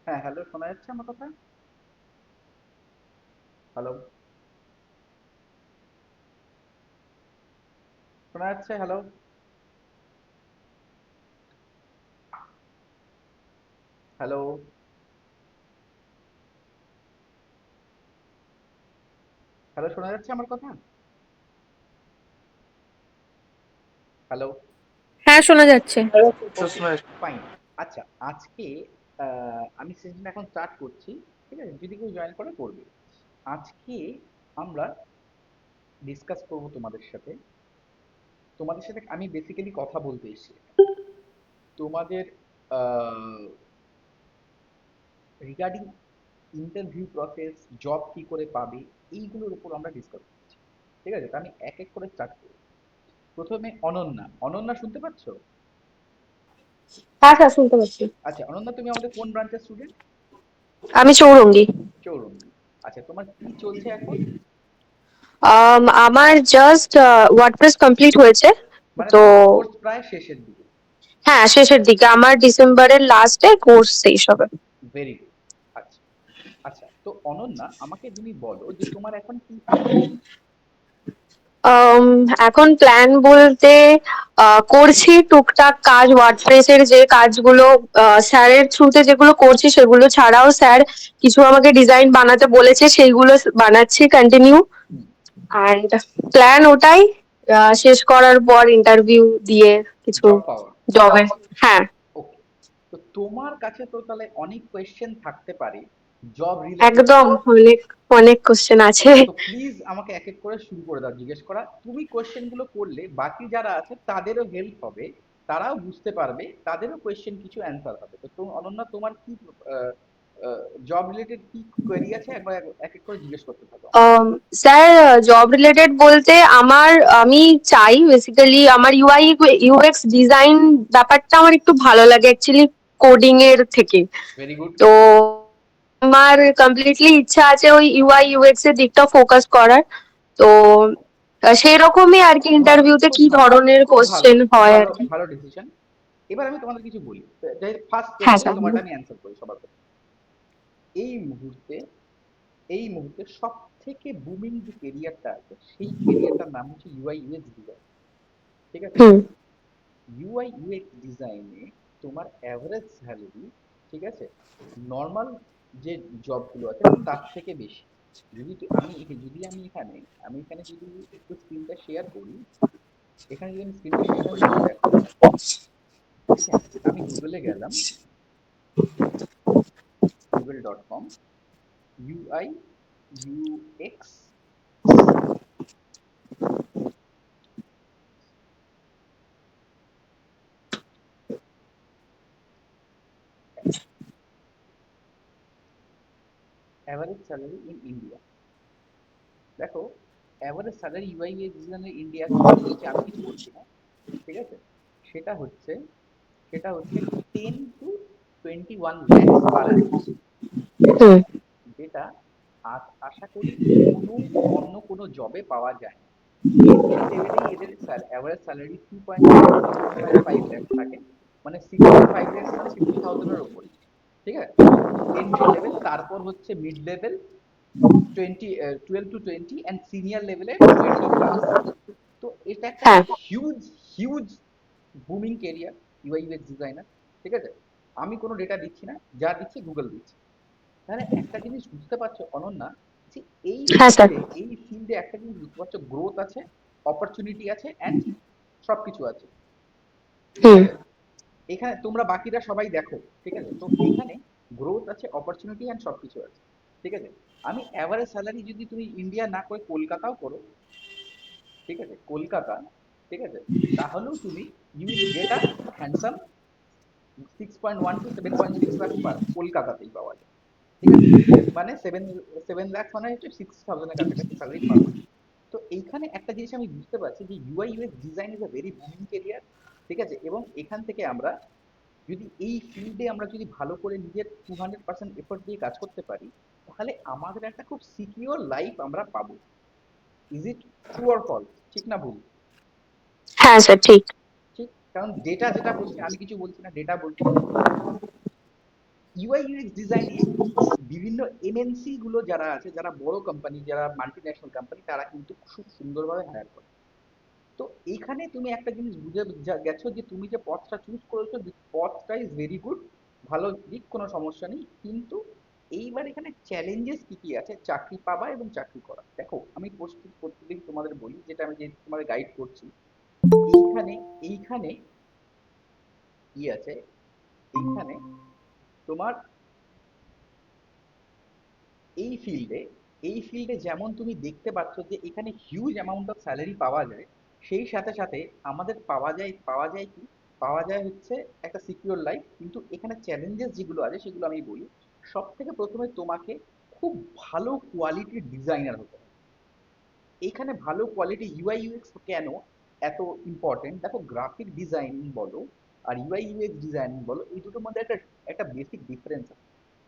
হ্যাঁ, হ্যালো, শোনা যাচ্ছে আমার কথা? হ্যালো, শোনা যাচ্ছে? হ্যালো, হ্যালো, হ্যালো, শোনা যাচ্ছে আমার কথা? হ্যালো। হ্যাঁ, শোনা যাচ্ছে। ওকে, ফাইন। আচ্ছা, আজকে আমি সেশনটা এখন স্টার্ট করছি। ঠিক আছে, যদি কেউ জয়েন করে করবে। আজকে আমরা ডিসকাস করব তোমাদের সাথে আমি বেসিক্যালি কথা বলতে এসেছি তোমাদের রিগার্ডিং ইন্টারভিউ প্রসেস, জব কি করে পাবে, এইগুলোর উপর আমরা ডিসকাস করছি। ঠিক আছে, তো আমি এক এক করে স্টার্ট করব। প্রথমে অনন্যা। অনন্যা, শুনতে পাচ্ছ? হ্যাঁ স্যার, শুনতে পাচ্ছি। আচ্ছা অনন্যা, তুমি আমাদের কোন ব্রাঞ্চের স্টুডেন্ট? আমি চৌরঙ্গী। চৌরঙ্গী। আচ্ছা, তোমার কি চলছে এখন? আমার জাস্ট ওয়ার্ডপ্রেস কমপ্লিট হয়েছে। মানে তো তোমার কোর্স প্রায় শেষের দিকে। হ্যাঁ, শেষের দিকে আমার ডিসেম্বরের লাস্টে কোর্স শেষ হবে। Very good. আচ্ছা, আচ্ছা, তো অনন্যা, আমাকে তুমি বলো যে তোমার এখন কি প্ল্যান? আম, এখন প্ল্যান বলতে করছি টুকটাক কাজ, ওয়ার্ডপ্রেসের যে কাজগুলো স্যারের থ্রুতে যেগুলো করছি সেগুলো ছাড়াও স্যার কিছু আমাকে ডিজাইন বানাতে বলেছে, সেইগুলো বানাচ্ছি কন্টিনিউ। হুম। অ্যান্ড প্ল্যান ওটাই, শেষ করার পর ইন্টারভিউ দিয়ে কিছু জব পাওয়া। জবে। হ্যাঁ, ওকে, তো তোমার কাছে তো তাহলে অনেক কোয়েশ্চেন থাকতে পারে জব রিলেটেড। একদম অনেক অনেক কোশ্চেন আছে। তো প্লিজ আমাকে এক এক করে শুরু করে দাও জিজ্ঞেস করা। তুমি কোয়েশ্চেন গুলো করলে বাকি যারা আছে তাদেরও হেল্প হবে, তারাও বুঝতে পারবে, তাদেরও কোয়েশ্চেন কিছু অ্যান্সার হবে। তো অনন্যা, তোমার কি জব রিলেটেড কি কোয়েরি আছে, একবার এক এক করে জিজ্ঞেস করতে থাকো আমাকে। স্যার, জব রিলেটেড বলতে আমি চাই বেসিক্যালি আমার ইউআই ইউএক্স ডিজাইন ব্যাপারটা আমার একটু ভালো লাগে অ্যাকচুয়ালি কোডিং এর থেকে। Very good. তো আমার কমপ্লিটলি ইচ্ছা আছে ওই ইউআই ইউএক্স এর দিকটা ফোকাস করার। তো সেই রকমই আর কি, খুব ভালো, ইন্টারভিউতে খুব কি ভালো, ধরনের খুব ভালো, কোশ্চেন হয় ভালো, আর কি। ভালো ডিসিশন। এবার আমি তোমাদের কিছু বলি। ফার্স্ট হ্যাঁ কোয়েশ্চেন স্যার, তোমারটা আমি অ্যান্সার করি সবার প্রথমে। এই মুহূর্তে এই মুহূর্তে সব থেকে বুমিং যে কেরিয়ারটা আছে, সেই কেরিয়ারটার নাম হচ্ছে ইউআই ইউএক্স ডিজাইন। ঠিক আছে, হুম, ইউআই ইউএক্স ডিজাইনে তোমার অ্যাভারেজ স্যালারি, ঠিক আছে, নর্মাল যে জবগুলো আছে তার থেকে বেশি। যদি আমি এখানে যদি একটু স্ক্রিনটা শেয়ার করি, এখানে যদি আমি স্ক্রিনটা শেয়ার করি, এই দেখো। ঠিক আছে, আমি গুগলে গেলাম, google.com, UI UX average salary in India. দেখো, অ্যাভারেজ স্যালারি ইউআই ইউএক্স ডিজাইনের ইন্ডিয়া কি বলছে, আমি কিছু বলছি না। ঠিক আছে, সেটা হচ্ছে সেটা হচ্ছে 10 to 21 lakhs পার annum। যেটা হুম, যেটা আশা করি কোনো অন্য কোনো জবে পাওয়া যায় না। এন্ট্রি লেভেলেই এদের অ্যাভারেজ স্যালারি 2.5 to 2.5 lakhs থাকে। মানে 65 lakhs মানে 50,000-এর ওপরে। ঠিক আছে, এন্ট্রি লেভেল, তারপর হচ্ছে mid level 12 to 20, and senior লেভেলে 20+। তো এটা একটা হ্যাঁ, huge huge booming career, UI UX designer. ঠিক আছে, আমি কোনো ডেটা দিচ্ছি না, যা দিচ্ছি গুগল দিচ্ছে। তাহলে একটা জিনিস বুঝতে পারছো অনন্যা, যে এই হ্যাঁ স্যার। ফিল্ডে এই ফিল্ডে একটা জিনিস বুঝতে পারছো, গ্রোথ আছে, অপরচুনিটি আছে, অ্যান্ড সবকিছু আছে। ঠিক হুম, আছে, এখানে তোমরা বাকিরা সবাই দেখো। ঠিক আছে, তো এখানে গ্রোথ আছে, অপরচুনিটি অ্যান্ড সবকিছু আছে। ঠিক আছে, আমি অ্যাভারেজ স্যালারি যদি তুমি ইন্ডিয়া না করে কলকাতাও করো, ঠিক আছে, কলকাতা, ঠিক আছে, তাহলেও তুমি you will get a handsome 6.1 to 7.6 lakh per কলকাতাতেই পাওয়া যায়। ঠিক আছে, মানে সেভেন লাখ মানে হচ্ছে 6,000-এর কাছাকাছি স্যালারি পার মান্থ। তো এইখানে একটা জিনিস আমি বুঝতে পারছি যে UI UX design is a very booming career. ঠিক আছে, এবং এখান থেকে আমরা যদি এই ফিল্ডে আমরা যদি ভালো করে নিজের 200% এফোর্ট দিয়ে কাজ করতে পারি, তাহলে আমাদের একটা খুব সিকিউর লাইফ আমরা পাবো। Is it true or false, ঠিক না ভুল? হ্যাঁ স্যার, ঠিক। ঠিক, কারণ ডেটা যেটা বলছে, আমি কিছু বলছি না, ডেটা বলছে। ইউআই ইউএক্স ডিজাইনে বিভিন্ন এমএনসি গুলো যারা আছে, যারা বড় কোম্পানি, যারা মাল্টিন্যাশনাল কোম্পানি, তারা কিন্তু খুব সুন্দরভাবে হায়ার করে। তো এইখানে তুমি একটা জিনিস বুঝে গেছো যে তুমি যে পথটা চুজ করেছো, পথটা ইজ ভেরি গুড, ভালো দিক, কোনো সমস্যা নেই। কিন্তু এইবার এখানে চ্যালেঞ্জেস কি কি আছে চাকরি পাবা এবং চাকরি করা। দেখো, আমি প্রত্যেকদিন তোমাদের বলি, যেটা আমি যে তোমাদের গাইড করছি, এইখানে এইখানে কি আছে, এইখানে তোমার এই ফিল্ডে এই ফিল্ডে যেমন তুমি দেখতে পাচ্ছ যে এখানে হিউজ অ্যামাউন্ট অফ স্যালারি পাওয়া যায়, সেই সাথে সাথে আমাদের পাওয়া যায় কি, পাওয়া যায় হচ্ছে একটা সিকিউর লাইফ। কিন্তু এখানে চ্যালেঞ্জেস যেগুলো আছে সেগুলো আমি বলি। সব থেকে প্রথমে তোমাকে খুব ভালো কোয়ালিটির ডিজাইনার হতে হবে। এইখানে ভালো কোয়ালিটি ইউআই ইউএক্স কেন এত ইম্পর্টেন্ট, দেখো গ্রাফিক ডিজাইনিং বলো আর ইউআই ইউএক্স ডিজাইনিং বলো, এই দুটোর মধ্যে একটা একটা বেসিক ডিফারেন্স আছে।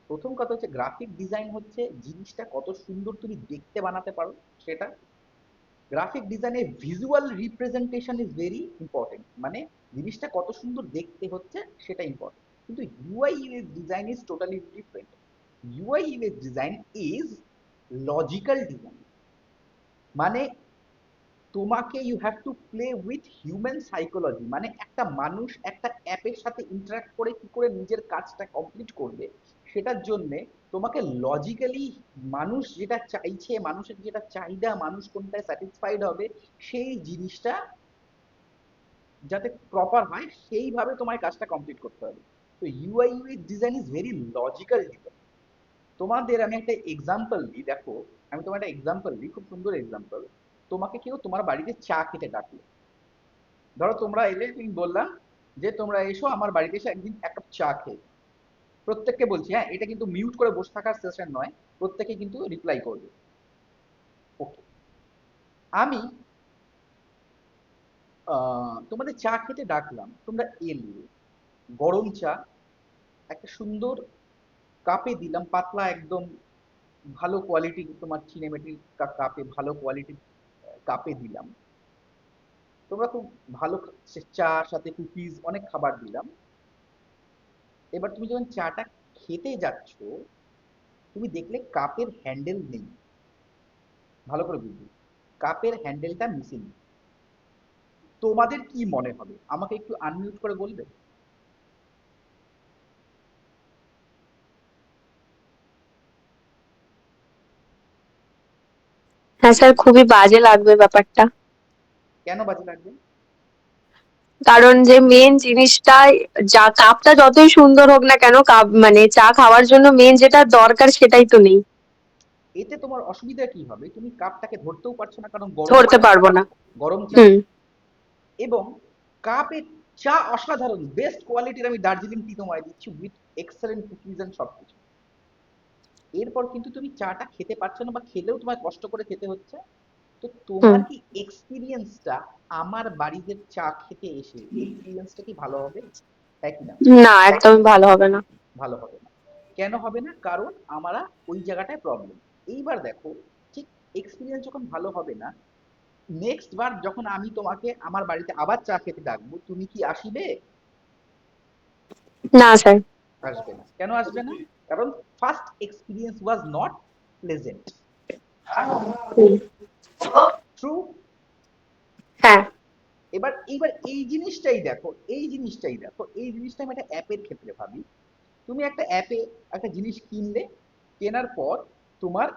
প্রথম কথা হচ্ছে গ্রাফিক ডিজাইন হচ্ছে জিনিসটা কত সুন্দর তুমি দেখতে বানাতে পারো সেটা। গ্রাফিক ডিজাইনে visual representation is very important, মানে জিনিসটা কত সুন্দর দেখতে হচ্ছে সেটা ইম্পর্টেন্ট। কিন্তু UI UX design is totally different. UI UX design is logical design, মানে তোমাকে you have to play with human psychology, মানে একটা মানুষ একটা অ্যাপের সাথে ইন্টারাক্ট করে কি করে নিজের কাজটা কমপ্লিট করবে, সেটার জন্য তোমাকে লজিক্যালি মানুষ যেটা চাইছে, মানুষের যেটা চাহিদা, মানুষ কোনটায় স্যাটিসফাইড হবে, সেই জিনিসটা যাতে প্রপার হয় সেইভাবে তোমার কাজটা কমপ্লিট করতে হবে। তো UI UX design is very logical design. তোমাদের আমি একটা এক্সাম্পল দিই, দেখো আমি তোমার একটা এক্সাম্পল দিই, খুব সুন্দর এক্সাম্পল। তোমাকে কেউ তোমার বাড়িতে চা খেতে ডাকলো, ধরো তোমরা এলে, তুমি বললাম যে তোমরা এসো আমার বাড়িতে এসে একদিন এক কাপ চা খেয়ে। প্রত্যেককে বলছি, হ্যাঁ, এটা কিন্তু মিউট করে বসে থাকার সেশন নয়, প্রত্যেকে কিন্তু রিপ্লাই করবে। ওকে, আমি তোমাদের চা খেতে ডাকলাম, তোমরা এলে, গরম চা একটা সুন্দর কাপে দিলাম, পাতলা একদম ভালো কোয়ালিটির তোমার চিনেমেটির কাপে, ভালো কোয়ালিটির কাপে দিলাম। তোমরা খুব ভালো চা, সাথে কুকিজ, অনেক খাবার দিলাম। এবার তুমি যখন চাটা খেতে যাচ্ছ, তুমি দেখলে কাপের হ্যান্ডেল নেই। ভালো করে বুঝবে, কাপের হ্যান্ডেলটা মিসিং। তোমাদের কি মনে হবে, আমাকে একটু আনমিউট করে বলবে? হ্যাঁ স্যার, খুবই বাজে লাগবে ব্যাপারটা। কেন বাজে লাগবে? কারণ যে মেন জিনিসটা, যা কাপটা যতই সুন্দর হোক না কেন, কাপ মানে চা খাওয়ার জন্য মেন যেটা দরকার সেটাই তো নেই। এতে তোমার অসুবিধা কি হবে, তুমি কাপটাকে ধরতেও পারছো না কারণ গরম ধরতে চা। পারবো না। গরম চা। হুম। এবং কাপের চা অসাধারণ বেস্ট কোয়ালিটির, আমি দার্জিলিং টি তোমায় দিচ্ছি উইথ এক্সেলেন্ট কুকিজ এন্ড সবকিছু। এরপর কিন্তু তুমি চাটা খেতে পারছো না, বা খেলেও তোমায় কষ্ট করে খেতে হচ্ছে। তো হুম। তোমার কি এক্সপিরিয়েন্সটা, আমার বাড়িতে চা খেতে এসে এক্সপিরিয়েন্সটা কি ভালো হবে? হ্যাঁ কি না? না, একদমই ভালো হবে না। ভালো হবে না। কেন হবে না? কারণ আমরা ওই জায়গাটায় প্রবলেম। এইবার দেখো, ঠিক এক্সপিরিয়েন্স যখন ভালো হবে না, নেক্সট বার যখন আমি তোমাকে আমার বাড়িতে আবার চা খেতে ডাকবো, তুমি কি আসিবে? না স্যার। আসবে না। কেন আসবে না? কারণ first experience was not pleasant. Hmm. True? হ্যাঁ। এবার এইবার এই জিনিসটা আমি একটা অ্যাপের ক্ষেত্রে ভাবি। তুমি একটা অ্যাপে একটা জিনিস কিনলে, কেনার পর তোমার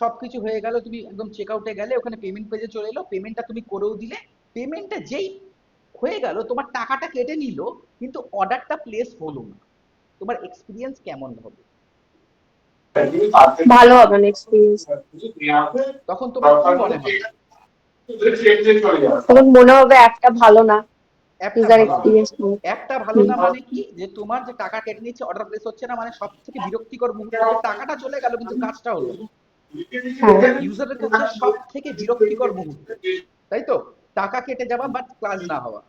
সবকিছু হয়ে গেল, তুমি একদম চেক আউটে গেলে, ওখানে পেমেন্ট পেজে চলে এলো, পেমেন্টটা তুমি করেও দিলে। পেমেন্টটা যেই হয়ে গেল, তোমার টাকাটা কেটে নিল, কিন্তু অর্ডারটা প্লেস হলো না। তোমার এক্সপিরিয়েন্স কেমন হবে? ভালো হবে না এক্সপিরিয়েন্স। তখন তোমার কি মনে হবে? তখন মনে হবে একটা ভালো না, অ্যাপটা ইউজার ভালো না। এক্সপিরিয়েন্স নেই। অ্যাপটা ভালো হুম। না মানে কি, যে তোমার যে টাকা কেটে নিচ্ছে, অর্ডার প্লেস হচ্ছে না, মানে সব থেকে বিরক্তিকর মুহূর্ত যে টাকাটা চলে গেল কিন্তু কাজটা হলো না। এটা হ্যাঁ। ইউজারের কাছে সব থেকে বিরক্তিকর মুহূর্ত, তাই তো? টাকা কেটে যাওয়া বাট কাজ না হওয়া।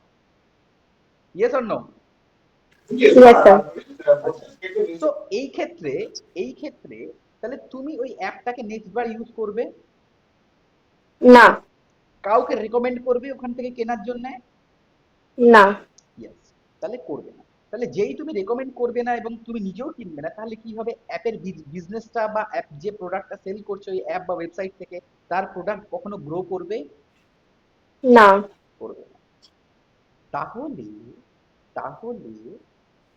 Yes or no? Yes sir. আচ্ছা, তো এই ক্ষেত্রে তাহলে তুমি ওই অ্যাপটাকে নেক্সট বার ইউজ করবে? না। কাউকে রেকমেন্ড করবে ওখান থেকে কেনার জন্য? না। ইয়েস। তাহলে করবে না। তাহলে তাহলে যেই তুমি রেকমেন্ড করবে না এবং তুমি নিজেও কিনবে না, তাহলে কি হবে? অ্যাপের বিজনেসটা বা অ্যাপ যে প্রোডাক্টটা সেল করছে ওই অ্যাপ বা ওয়েবসাইট থেকে, তার প্রোডাক্ট কখনো গ্রো করবে? না। করবে না। তাহলে তাহলে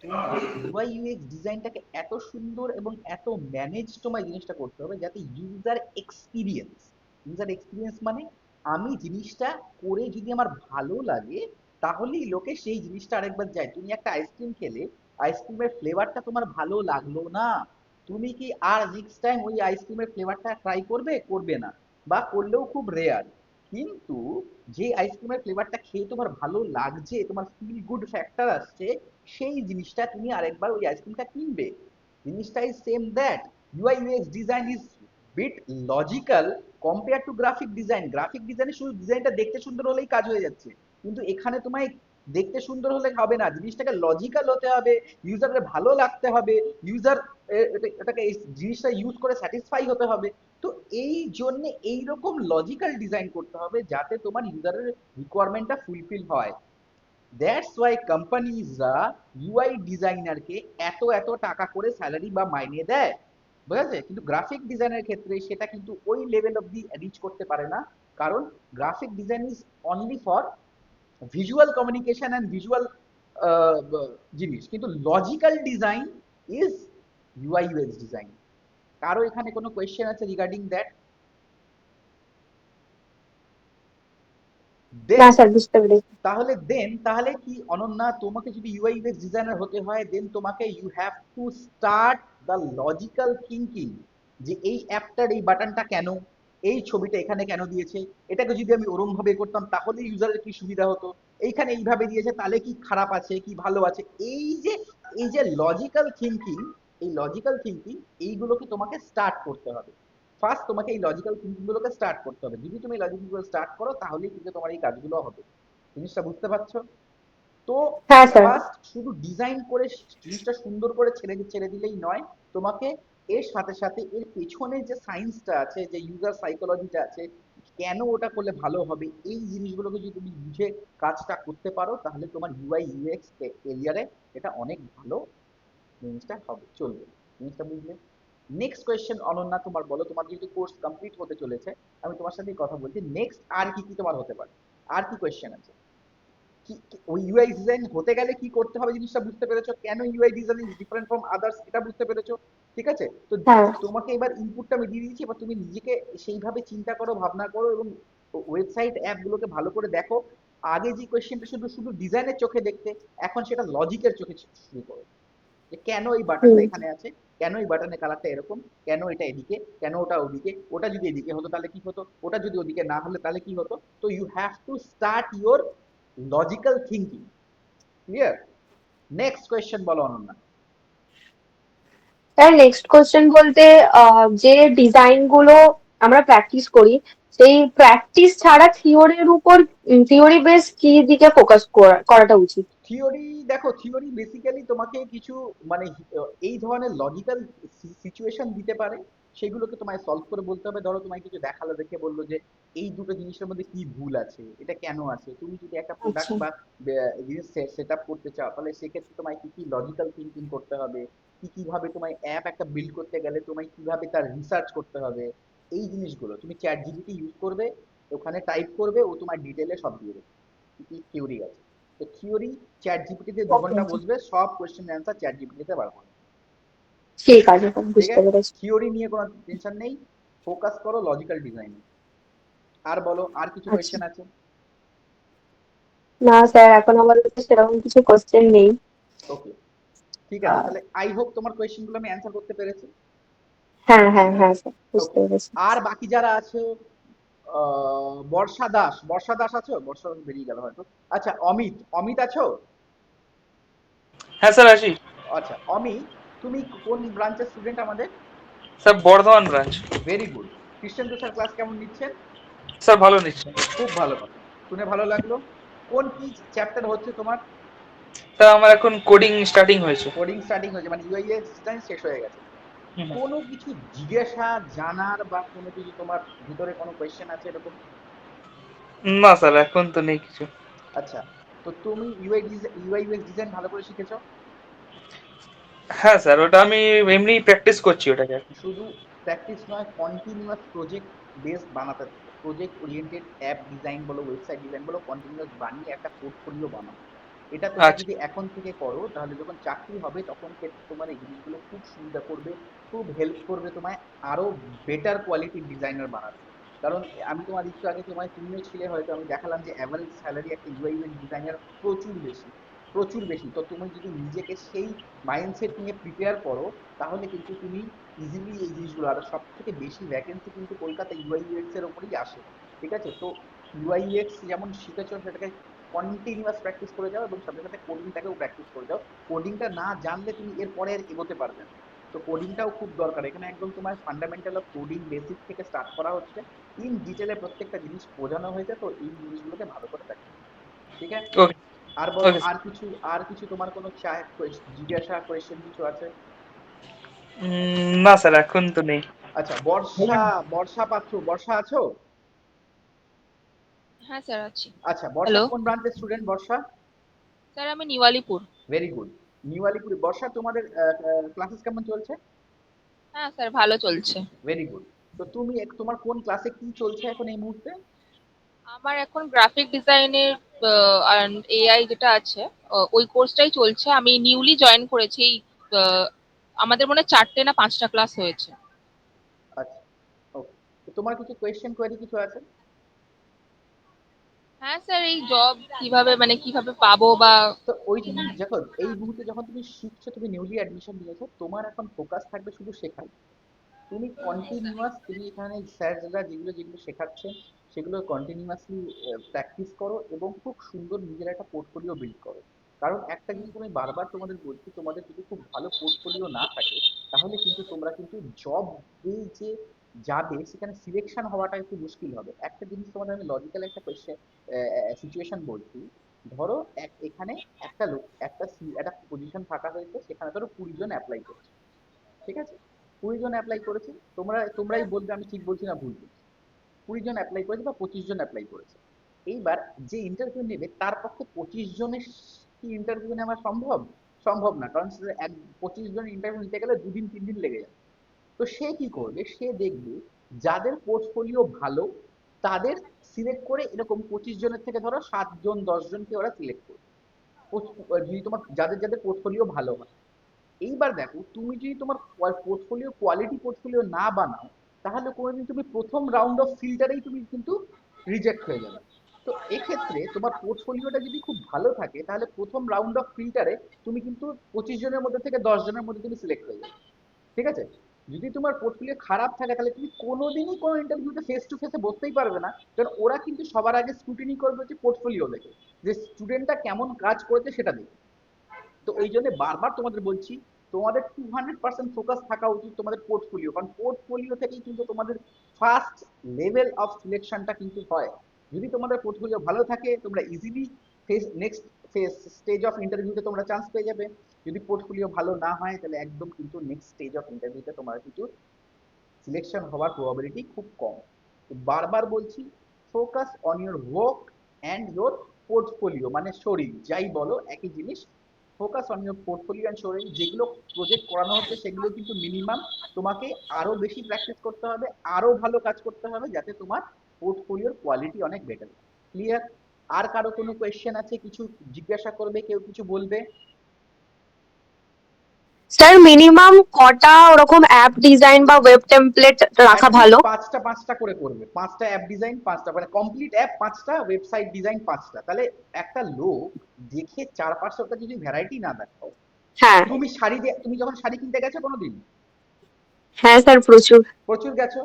তোমার ইউআই ইউএক্স ডিজাইনটাকে এত সুন্দর এবং এত ম্যানেজ তোমায় জিনিসটা করতে হবে যাতে ইউজার এক্সপিরিয়েন্স মানে আমি জিনিসটা করে যদি আমার ভালো লাগে, তাহলেই লোকে সেই জিনিসটা আরেকবার যায়। তুমি একটা আইসক্রিম খেলে, আইসক্রিমের ফ্লেভারটা তোমার ভালো লাগলো না, তুমি কি আর নেক্সট টাইম ওই আইসক্রিমের ফ্লেভারটা ট্রাই করবে? করবে না, বা করলেও খুব রেয়ার। কিন্তু যে আইসক্রিমের ফ্লেভারটা খেয়ে তোমার ভালো লাগছে, তোমার ফিল গুড ফ্যাক্টর আসছে, সেই জিনিসটা তুমি আরেকবার ওই আইসক্রিমটা কিনবে। জিনিসটা is same that UI UX design is bit logical compare to graphic design. Graphic ডিজাইনে শুধু ডিজাইনটা দেখতে সুন্দর হলেই কাজ হয়ে যাচ্ছে, কিন্তু এখানে তোমায় দেখতে সুন্দর হলে হবে না, জিনিসটাকে লজিক্যাল হতে হবে, ইউজারের ভালো লাগতে হবে, ইউজার এটাকে এই জিনিসটা ইউজ করে স্যাটিসফাই হতে হবে। তো এই জন্য এইরকম লজিক্যাল ডিজাইন করতে হবে যাতে তোমার ইউজারের রিকোয়ারমেন্টটা ফুলফিল হয়। দ্যাটস ওয়াই কোম্পানিজরা ইউআই ডিজাইনারকে এত এত টাকা করে স্যালারি বা মাইনে দেয়, বুঝেছে? কিন্তু গ্রাফিক ডিজাইনের ক্ষেত্রে সেটা কিন্তু ওই লেভেল অব্দি রিচ করতে পারে না, কারণ graphic design is only for visual communication and visual জিনিস, কিন্তু logical design is UI UX design. কারো এখানে কোনো কোয়েশ্চেন আছে রিগার্ডিং দ্যাট? না দেন স্যার, বুঝতে পেরেছি। তাহলে কি অনন্যা, তোমাকে যদি ইউআই ইউএক্স ডিজাইনার হতে হয়, দেন তোমাকে you have to start the logical thinking, যে এই অ্যাপটার এই বাটনটা কেন, এই ছবিটা এখানে কেন দিয়েছে, এটাকে যদি আমি ওরম ভাবে করতাম তাহলে ইউজারের কি সুবিধা হতো, এইখানে এইভাবে দিয়েছে তাহলে কি খারাপ আছে কি ভালো আছে, এই যে লজিক্যাল থিঙ্কিং এইগুলোকে তোমাকে স্টার্ট করতে হবে। ফার্স্ট তোমাকে এই লজিক্যাল থিঙ্কিং গুলোকে স্টার্ট করতে হবে। যদি তুমি লজিক্যাল গুলো স্টার্ট করো তাহলেই কিন্তু তোমার এই কাজগুলো হবে। জিনিসটা বুঝতে পারছো? তো হ্যাঁ স্যার। ফার্স্ট শুধু ডিজাইন করে জিনিসটা সুন্দর করে ছেড়ে ছেড়ে দিলেই নয়, তোমাকে এর সাথে সাথে এর পেছনে যে সায়েন্সটা আছে, যে ইউজার সাইকোলজিটা আছে, কেন ওটা করলে ভালো হবে, এই জিনিসগুলোকে যদি তুমি বুঝে কাজটা করতে পারো, তাহলে তোমার ইউআই ইউএক্স এরিয়ারে এটা অনেক ভালো জিনিসটা হবে, চলবে। জিনিসটা বুঝলে? নেক্সট কোয়েশ্চেন অনন্যা, তোমার বলো, তোমার যেহেতু কোর্স কমপ্লিট হতে চলেছে, আমি তোমার সাথে কথা বলছি, নেক্সট আর কি কি তোমার হতে পারে, আর কি কোয়েশ্চেন আছে? ওই ইউআই ডিজাইন হতে গেলে কি করতে হবে জিনিসটা বুঝতে পেরেছো? কেন UI design is different from others এটা বুঝতে পেরেছো? ঠিক আছে, তো হ্যাঁ। তোমাকে এবার ইনপুটটা আমি দিয়ে দিয়েছি, এবার তুমি নিজেকে সেইভাবে চিন্তা করো, ভাবনা করো, এবং ওয়েবসাইট অ্যাপ গুলোকে ভালো করে দেখো। আগে যে কোয়েশ্চেনটা শুধু শুধু ডিজাইনের চোখে দেখতে, এখন সেটা লজিকের চোখে শুরু করো, যে কেন এই বাটনটা হুম। এখানে আছে, কেন এই বাটনের কালারটা এরকম, কেন এটা এদিকে, কেন ওটা ওদিকে, ওটা যদি এদিকে হতো তাহলে কি হতো, ওটা যদি ওদিকে না হলে তাহলে কি হতো। তো you have to start your logical thinking. Clear? Next question বলো অনন্যা। স্যার নেক্সট কোশ্চেন বলতে, যে ডিজাইন গুলো আমরা প্র্যাকটিস করি, সেই প্র্যাকটিস ছাড়া থিওরির উপর, থিওরি বেস কি দিকে ফোকাস করাটা উচিত? থিওরি, দেখো থিওরি বেসিক্যালি তোমাকে কিছু মানে এই ধরনের লজিক্যাল সিচুয়েশন দিতে পারে, সেগুলোকে তোমায় সলভ করে বলতে হবে। ধরো তোমায় কিছু দেখালো, দেখে বললো যে এই দুটো জিনিসের মধ্যে কি ভুল আছে, এটা কেন আছে, তুমি যদি একটা আচ্ছা। প্রোডাক্ট বা জিনিস সেট আপ করতে চাও, তাহলে সেক্ষেত্রে তোমায় কি কি লজিক্যাল থিঙ্কিং করতে হবে, কি কিভাবে তোমায় অ্যাপ একটা বিল্ড করতে গেলে তোমায় কিভাবে তার রিসার্চ করতে হবে, এই জিনিসগুলো তুমি চ্যাট জিপিটি ইউজ করবে, ওখানে টাইপ করবে, ও তোমার ডিটেলে সব দিয়ে দেবে। কি কি থিওরি আছে, তো থিওরি চ্যাট জিপিটিতে দু ওকে। ঘন্টা বসবে, সব কোয়েশ্চেন অ্যান্সার চ্যাট জিপিটিতে বার করবে। ঠিক আছে স্যার, ঠিক বুঝতে আছে, পেরেছি। থিওরি নিয়ে কোনো টেনশন নেই, ফোকাস করো লজিক্যাল ডিজাইনে। আর বলো, আর কিছু আচ্ছা। কোয়েশ্চেন আছে? না স্যার, এখন আমার কাছে সেরকম কিছু কোশ্চেন নেই। ওকে, ঠিক আছে, তাহলে আই হোপ তোমার কোয়েশ্চেন গুলো আমি অ্যান্সার করতে পেরেছি। হ্যাঁ হ্যাঁ হ্যাঁ স্যার, বুঝতে ওকে, পেরেছি। আর বাকি যারা আছে, বর্ষা দাস আছো? বর্ষা দাস বেরিয়ে গেল হয়তো। আচ্ছা, অমিত, অমিত আছো? হ্যাঁ স্যার আছি। আচ্ছা অমিত, তুমি কোন ব্রাঞ্চের স্টুডেন্ট আমাদের? Sir Bardhaman branch. Very good. Krishnendu sir class কেমন নিচ্ছেন? স্যার ভালো নিচ্ছেন। খুব ভালো কথা, শুনে ভালো লাগলো। কোন কি চ্যাপ্টার হচ্ছে তোমার? স্যার আমার এখন কোডিং স্টার্টিং হয়েছে। কোডিং স্টার্টিং হয়েছে, মানে ইউআইএক্স ডিজাইন শেষ হয়ে গেছে। হুম হুম। কোনো কিছু জিজ্ঞাসা জানার বা কোনো কিছু তোমার ভিতরে কোনো কোয়েশ্চেন আছে এরকম? না স্যার এখন তো নেই কিছু। আচ্ছা, তো তুমি ইউআই ইউএক্স ডিজাইন ভালো করে শিখেছো? হ্যাঁ স্যার, ওটা আমি এমনি প্র্যাকটিস করছি ওটাকে। শুধু প্র্যাকটিস নয়, কন্টিনিউয়াস প্রজেক্ট বেস বানাতে থাকো। প্রজেক্ট ওরিয়েন্টেড অ্যাপ ডিজাইন বলো, ওয়েবসাইট ডিজাইন বলো, কন্টিনিউয়াস বানিয়ে একটা পোর্টফোলিও বানাও। এটা তোমরা আচ্ছা। যদি এখন থেকে করো তাহলে যখন চাকরি হবে তখন ক্ষেত্রে তোমার এই জিনিসগুলো খুব সুবিধা করবে, খুব হেল্প করবে তোমায় আরো বেটার কোয়ালিটির ডিজাইনার বানাতে। কারণ আমি তোমার একটু আগে তোমায়, তুমিও ছিলে হয়তো, আমি দেখালাম যে অ্যাভারেজ স্যালারি একটা ইউআই ইউএক্স ডিজাইনার প্রচুর বেশি, প্রচুর বেশি। তো তুমি যদি নিজেকে সেই মাইন্ডসেট নিয়ে প্রিপেয়ার করো তাহলে কিন্তু তুমি ইজিলি এই জিনিসগুলো, আর সব থেকে বেশি ভ্যাকেন্সি কিন্তু কলকাতা ইউআই ইউএক্স এর ওপরই আসে। ঠিক আছে? তো ইউআই ইউএক্স যেমন শিখেছো সেটাকে কন্টিনিউয়াস প্র্যাকটিস করে যাও এবং সাথে সাথে কোডিংটাকেও প্র্যাকটিস করে যাও। কোডিংটা না জানলে তুমি এর পরে আর এগোতে পারবে না। তো কোডিংটাও খুব দরকার। এখানে একদম তোমার ফান্ডামেন্টাল অফ কোডিং বেসিক থেকে স্টার্ট করা হচ্ছে, ইন ডিটেলে প্রত্যেকটা জিনিস বোঝানো হয়েছে। তো এই জিনিসগুলোকে ভালো করে প্র্যাকটিস, ঠিক আছে? ওকে। আর বলো, ওকে। আর কিছু তোমার কোনো জিজ্ঞাসা কোয়েশ্চেন কিছু আছে? না স্যার, এখন তো নেই। আচ্ছা, বর্ষা, বর্ষা পাত্র, বর্ষা আছো? হ্যাঁ স্যার আছি। আচ্ছা, বর্ষা হ্যালো কোন ব্রাঞ্চের স্টুডেন্ট বর্ষা? স্যার, আমি new Alipore. Very good. New আলিপুরে বর্ষা, তোমাদের ক্লাসেস কেমন চলছে? হ্যাঁ স্যার, ভালো চলছে। Very good. তো তুমি তোমার কোন ক্লাসে কি চলছে এখন এই মুহূর্তে? আমার এখন গ্রাফিক ডিজাইনের আর এআই যেটা আছে, ওই কোর্সটাই চলছে। আমি নিউলি জয়েন করেছি। আহ, আমাদের মনে হয় 4টে না 5টা ক্লাস হয়েছে। আচ্ছা, ওকে। তো তোমার কিছু কোয়েশ্চেন কোয়ারি কিছু আছে? হ্যাঁ স্যার, এই জব কিভাবে মানে কিভাবে পাবো বা তো ওই যে তুমি দেখো, এই মুহূর্তে যখন তুমি শিখছো, তুমি নিউলি অ্যাডমিশন নিয়েছো, তোমার এখন ফোকাস থাকবে শুধু শেখার। তুমি কন্টিনিউয়াস, তুমি এখানে স্যাররা যেগুলো যেগুলো শেখাচ্ছেন সেগুলো কন্টিনিউয়াসলি প্র্যাকটিস করো এবং খুব সুন্দর নিজের একটা পোর্টফোলিও বিল্ড করো। কারণ একটা জিনিস আমি বারবার তোমাদের বলছি, তোমাদের যদি খুব ভালো পোর্টফোলিও না থাকে তাহলে কিন্তু তোমরা কিন্তু জব যে যাবে সেখানে সিলেকশন হওয়াটা একটু মুশকিল হবে। একটা জিনিস তোমাদের আমি লজিক্যাল একটা কোয়েশ্চেন, সিচুয়েশন বলছি। ধরো এখানে একটা লোক, একটা পজিশন ফাঁকা হয়েছে, সেখানে ধরো 20 জন অ্যাপ্লাই করছে। ঠিক আছে? 20 জন অ্যাপ্লাই করেছে, তোমরাই বলবে আমি ঠিক বলছি না ভুল বলছি। 20 জন অ্যাপ্লাই করেছে বা 25 জন অ্যাপ্লাই করেছে। এইবার যে ইন্টারভিউ নেবে তার পক্ষে 25 জনের কি ইন্টারভিউ নেওয়া সম্ভব? সম্ভব না, কারণ সে 25 জন ইন্টারভিউ নিতে গেলে 2 দিন 3 দিন লেগে যাবে। তো সে কি করবে, সে দেখবে যাদের পোর্টফোলিও ভালো তাদের সিলেক্ট করে, এরকম 25 জনের থেকে ধরো 7 জন 10 জনকে ওরা সিলেক্ট করবে। যদি তোমার যাদের যাদের পোর্টফোলিও ভালো হয়। এইবার দেখো, তুমি যদি তোমার পোর্টফোলিও কোয়ালিটি পোর্টফোলিও না বানাও তাহলে কোনোদিন তুমি প্রথম রাউন্ড অফ ফিল্টারেই তুমি কিন্তু রিজেক্ট হয়ে যাবে। তো এক্ষেত্রে তোমার পোর্টফোলিওটা যদি খুব ভালো থাকে তাহলে প্রথম রাউন্ড অফ ফিল্টারে তুমি কিন্তু 25 জনের মধ্যে থেকে 10 জনের মধ্যে তুমি সিলেক্ট হয়ে যাবে। ঠিক আছে? যদি তোমার পোর্টফোলিও খারাপ থাকে তাহলে তুমি কোনোদিনই কোনো ইন্টারভিউতে ফেস টু ফেসে বসতেই পারবে না। কারণ ওরা কিন্তু সবার আগে স্ক্রুটিনি করবে হচ্ছে পোর্টফোলিও দেখে, যে স্টুডেন্টটা কেমন কাজ করেছে সেটা দেখে। তো এই জন্য বারবার তোমাদের বলছি, তোমাদের 200% ফোকাস থাকা উচিত তোমাদের পোর্টফোলিও, কারণ পোর্টফোলিও থেকেই কিন্তু তোমাদের ফার্স্ট লেভেল অফ সিলেকশনটা কিন্তু হয়। যদি তোমাদের পোর্টফোলিও ভালো থাকে তোমরা ইজিলি নেক্সট স্টেজ অফ ইন্টারভিউতে তোমরা চান্স পেয়ে যাবে। যদি পোর্টফোলিও ভালো না হয় তাহলে একদম কিন্তু নেক্সট স্টেজ অফ ইন্টারভিউতে তোমরা কিন্তু সিলেকশন হওয়ার প্রবাবিলিটি খুব কম। তো বারবার বলছি, focus on your work and your portfolio, মানে শরীর যাই বলো একই জিনিস। Focus on your portfolio and শরীর, যেগুলো প্রজেক্ট করানো হচ্ছে সেগুলো কিন্তু মিনিমাম তোমাকে আরো বেশি প্র্যাকটিস করতে হবে, আরো ভালো কাজ করতে হবে যাতে তোমার পোর্টফোলিওর কোয়ালিটি অনেক বেটার। ক্লিয়ার? আর কারো কোনো কোয়েশ্চেন আছে, কিছু জিজ্ঞাসা করবে, কেউ কিছু বলবে? স্যার মিনিমাম কটা ওরকম অ্যাপ ডিজাইন বা ওয়েব টেমপ্লেট রাখা ভালো? অ্যাটলিস্ট পাঁচটা পাঁচটা করে করবে, 5টা অ্যাপ ডিজাইন, 5টা মানে কমপ্লিট অ্যাপ 5টা, ওয়েবসাইট ডিজাইন 5টা। তাহলে একটা লোক দেখে 400-500টা যদি ভ্যারাইটি না দেখাও। হ্যাঁ। তুমি যখন শাড়ি কিনতে গেছো কোনোদিন? হ্যাঁ স্যার, প্রচুর। প্রচুর গেছো।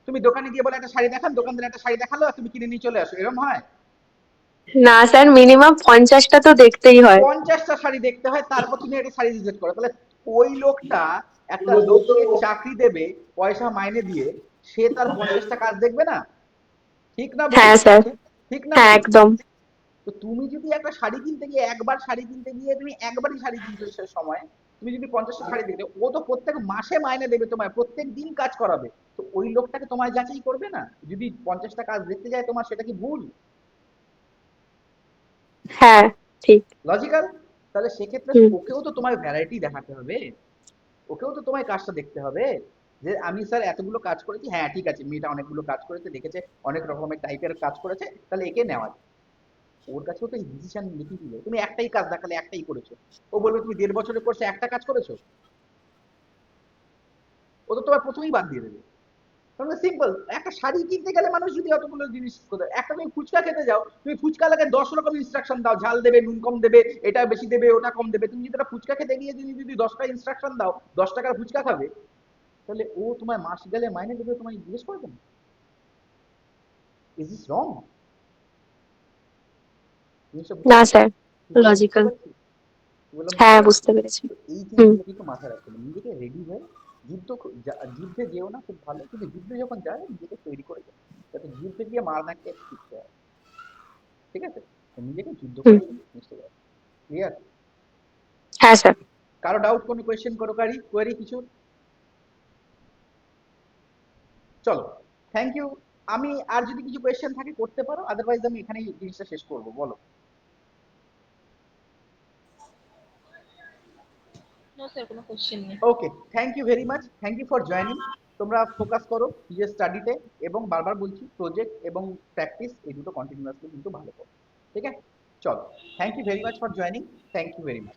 তুমি দোকানে গিয়ে বলে একটা শাড়ি দেখান, দোকানদার একটা শাড়ি দেখালো আর তুমি কিনে নিয়ে চলে আসো, এরকম হয়? না স্যার, মিনিমাম 50টা তো দেখতেই হয়। 50টা শাড়ি দেখতে হয়, তারপর তুমি একটা শাড়ি রিজেক্ট করো। তাহলে ওই লোকটা, একটা লোককে চাকরি দেবে পয়সা মাইনে দিয়ে, সে তার 50টা কাজ দেখবে না? ঠিক না ভুল? হ্যাঁ স্যার। ঠিক না হ্যাঁ ভুল? একদম। তো তুমি যদি একটা শাড়ি কিনতে গিয়ে, একবার শাড়ি কিনতে গিয়ে তুমি একবারই শাড়ি কিনছো সে সময়, তুমি যদি 50টা শাড়ি দেখবে, ও তো প্রত্যেক মাসে মাইনে দেবে তোমায়, প্রত্যেক দিন কাজ করাবে। তো ওই লোকটাকে তোমায় যাচাই করবে না? যদি 50টা কাজ দেখতে যায় তোমার, সেটা কি ভুল? হ্যাঁ, ঠিক। লজিক্যাল? তাহলে সেক্ষেত্রে হুম। ওকেও তো তোমার ভ্যারাইটি দেখাতে হবে। ওকেও তো তোমায় কাজটা দেখতে হবে, যে আমি স্যার এতগুলো কাজ করেছি, হ্যাঁ ঠিক আছে মেয়েটা অনেকগুলো কাজ করেছে, দেখেছে অনেক রকমের টাইপের কাজ করেছে, তাহলে একে নেওয়া যায়। ওর কাছেও তো এই ডিসিশন লিখে দিলে, তুমি একটাই কাজ দেখালে একটাই করেছো, ও বলবে তুমি 1.5 বছরের কোর্সে একটা কাজ করেছো, ও তো তোমার প্রথমেই বাদ দিয়ে দেবে। তাহলে সিম্পল, একটা শাড়ি কিনতে গেলে মানুষ যদি অতগুলো জিনিস করে, একটা তুমি ফুচকা খেতে যাও, তুমি ফুচকা লাগে 10 রকম ইনস্ট্রাকশন দাও, ঝাল দেবে, নুন কম দেবে, এটা বেশি দেবে, ওটা কম দেবে, তুমি যদি একটা ফুচকা খেতে গিয়ে যদি 10টা ইনস্ট্রাকশন দাও, 10 টাকার ফুচকা খাবে, তাহলে ও তোমার মাস গেলে মাইনে দেবে, তোমায় জিজ্ঞেস করবে না? ইজ ইস রং? জিনিসটা বুঝতে না পারছি? স্যার, কি বললাম বুঝতে লজিক্যাল। পারছি? কি বললাম বুঝতে হ্যাঁ, পারছি? বুঝতে পেরেছি। তো এই হুম। জিনিসগুলো কিন্তু মাথায় রাখতে হবে, নিজেকে রেডি হয়ে যুদ্ধে যেও না খুব ভালো, কিন্তু যুদ্ধে যখন যায় নিজেকে তৈরি করে যাও, যাতে যুদ্ধে গিয়ে মার না খেয়ে শিখতে হয়, ঠিক আছে? তো নিজেকে যুদ্ধ হুম। করে মিশতে যাও। ক্লিয়ার? হ্যাঁ স্যার। কারো ডাউট, কোনো কোয়েশ্চেন, করো কোয়ারি কিছু? চলো, থ্যাংক ইউ। আমি আর যদি কিছু কোয়েশ্চেন থাকে করতে পারো, আদারওয়াইজ আমি এখানেই জিনিসটা শেষ করবো, বলো। নো স্যার, কোনো কোশ্চেন নেই। Okay, thank you very much, thank you for joining. তোমরা ফোকাস করো নিজের স্টাডিতে, এবং বারবার বলছি প্রজেক্ট এবং প্র্যাকটিস এই দুটো কন্টিনিউয়াসলি কিন্তু ভালো করো, ঠিক আছে? চলো, thank you very much for joining, thank you very much.